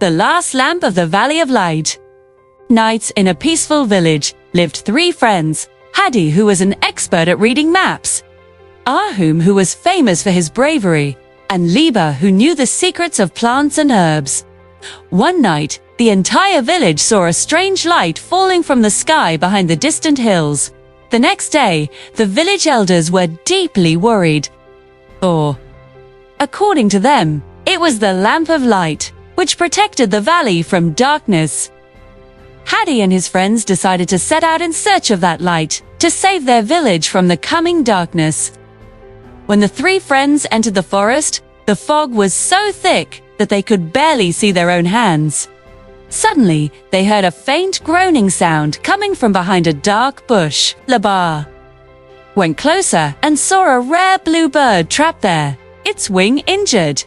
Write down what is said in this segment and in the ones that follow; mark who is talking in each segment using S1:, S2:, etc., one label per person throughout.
S1: the last lamp of the Valley of Light. Nights in a peaceful village lived three friends: Hadi, who was an expert at reading maps, Ahum, who was famous for his bravery, and Liba, who knew the secrets of plants and herbs. One night, the entire village saw a strange light falling from the sky behind the distant hills. The next day, the village elders were deeply worried. According to them, it was the lamp of light, which protected the valley from darkness. Hadi and his friends decided to set out in search of that light, to save their village from the coming darkness. When the three friends entered the forest, the fog was so thick that they could barely see their own hands. Suddenly, they heard a faint groaning sound coming from behind a dark bush. Liba went closer and saw a rare blue bird trapped there, its wing injured.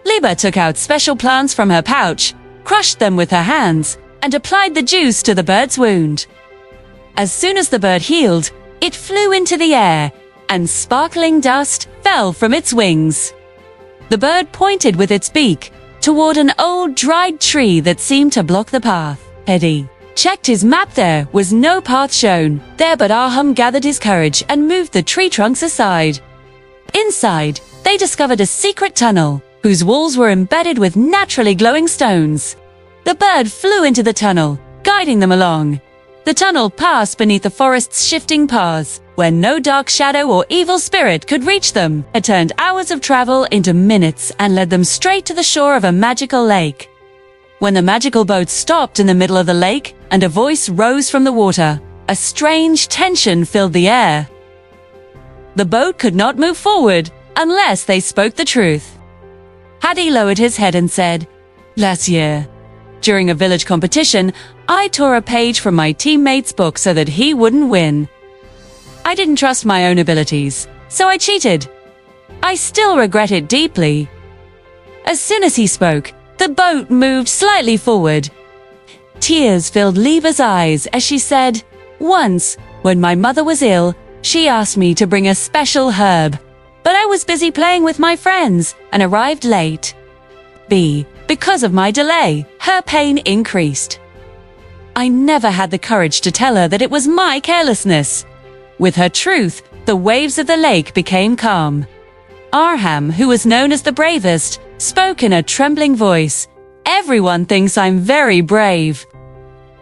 S1: Liba took out special plants from her pouch, crushed them with her hands, and applied the juice to the bird's wound. As soon as the bird healed, it flew into the air, and sparkling dust fell from its wings. The bird pointed with its beak toward an old dried tree that seemed to block the path. Hadi checked his map. There was no path shown there, but Ahum gathered his courage and moved the tree trunks aside. Inside, they discovered a secret tunnel, whose walls were embedded with naturally glowing stones. The bird flew into the tunnel, guiding them along. The tunnel passed beneath the forest's shifting paths, where no dark shadow or evil spirit could reach them. It turned hours of travel into minutes and led them straight to the shore of a magical lake. When the magical boat stopped in the middle of the lake and a voice rose from the water, a strange tension filled the air. The boat could not move forward unless they spoke the truth. Hadi lowered his head and said, "Last year, during a village competition, I tore a page from my teammate's book so that he wouldn't win. I didn't trust my own abilities, so I cheated. I still regret it deeply." As soon as he spoke, the boat moved slightly forward. Tears filled Liba's eyes as she said, "Once, when my mother was ill, she asked me to bring a special herb, but I was busy playing with my friends and arrived late. Because of my delay, her pain increased. I never had the courage to tell her that it was my carelessness. With her truth, the waves of the lake became calm. Ahum, who was known as the bravest, spoke in a trembling voice, "Everyone thinks I'm very brave.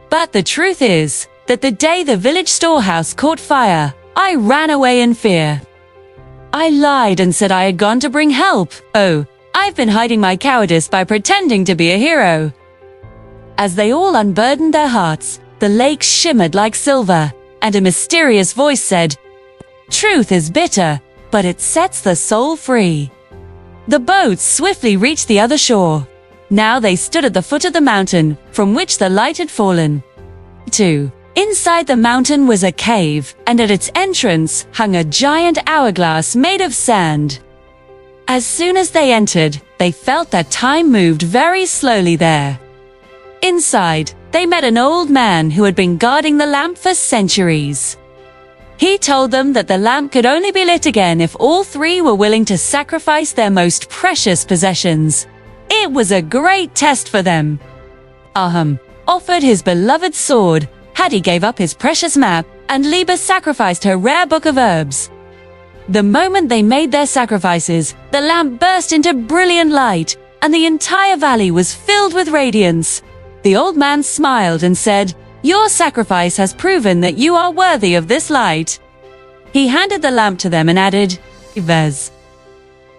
S1: But the truth is that the day the village storehouse caught fire, I ran away in fear. I lied and said I had gone to bring help. I've been hiding my cowardice by pretending to be a hero." As they all unburdened their hearts, the lake shimmered like silver, and a mysterious voice said, "Truth is bitter, but it sets the soul free." The boats swiftly reached the other shore. Now they stood at the foot of the mountain from which the light had fallen. Inside the mountain was a cave, and at its entrance hung a giant hourglass made of sand. As soon as they entered, they felt that time moved very slowly there. Inside, they met an old man who had been guarding the lamp for centuries. He told them that the lamp could only be lit again if all three were willing to sacrifice their most precious possessions. It was a great test for them. Ahum offered his beloved sword, Hadi gave up his precious map, and Liba sacrificed her rare book of herbs. The moment they made their sacrifices, the lamp burst into brilliant light, and the entire valley was filled with radiance. The old man smiled and said, "Your sacrifice has proven that you are worthy of this light." He handed the lamp to them and added,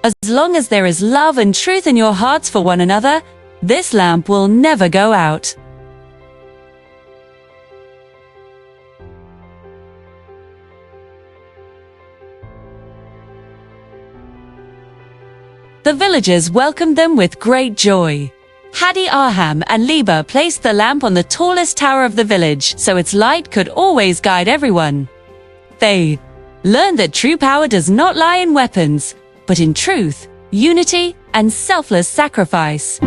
S1: "As long as there is love and truth in your hearts for one another, this lamp will never go out." The villagers welcomed them with great joy. Hadi, Ahum, and Liba placed the lamp on the tallest tower of the village so its light could always guide everyone. They learned that true power does not lie in weapons, but in truth, unity, and selfless sacrifice.